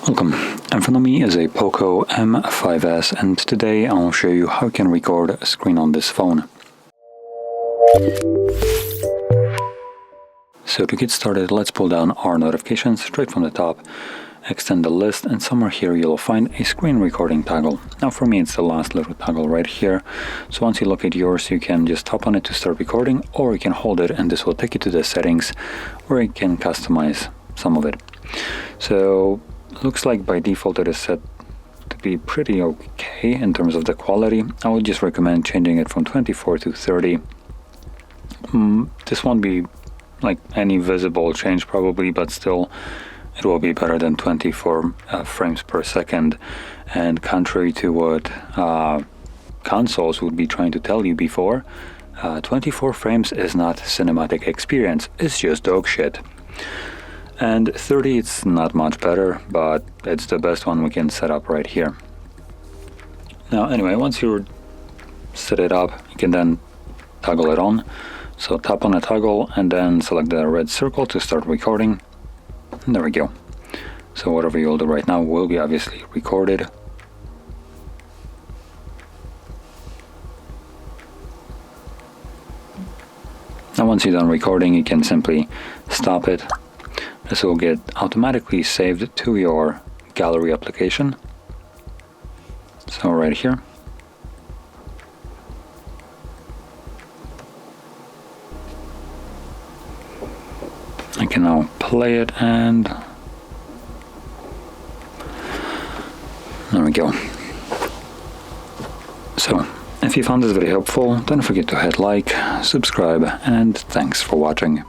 Welcome, in front of me is a POCO M5S, and today I'll show you how you can record a screen on this phone. So to get started, let's pull down our notifications straight from the top, extend the list, and somewhere here you'll find a screen recording toggle. Now for me it's the last little toggle right here, so once you locate yours you can just tap on it to start recording, or you can hold it and this will take you to the settings where you can customize some of it. So looks like by default it is set to be pretty okay in terms of the quality. I would just recommend changing it from 24 to 30. This won't be like any visible change probably, but still it will be better than 24 frames per second. And contrary to what consoles would be trying to tell you before, 24 frames is not cinematic experience, it's just dog shit. And 30, it's not much better, but it's the best one we can set up right here. Now anyway, once you set it up, you can then toggle it on. So tap on a toggle and then select the red circle to start recording. And there we go. So whatever you'll do right now will be obviously recorded. Now once you're done recording, you can simply stop it. This will get automatically saved to your gallery application. So right here. I can now play it and there we go. So if you found this video helpful, don't forget to hit like, subscribe, and thanks for watching.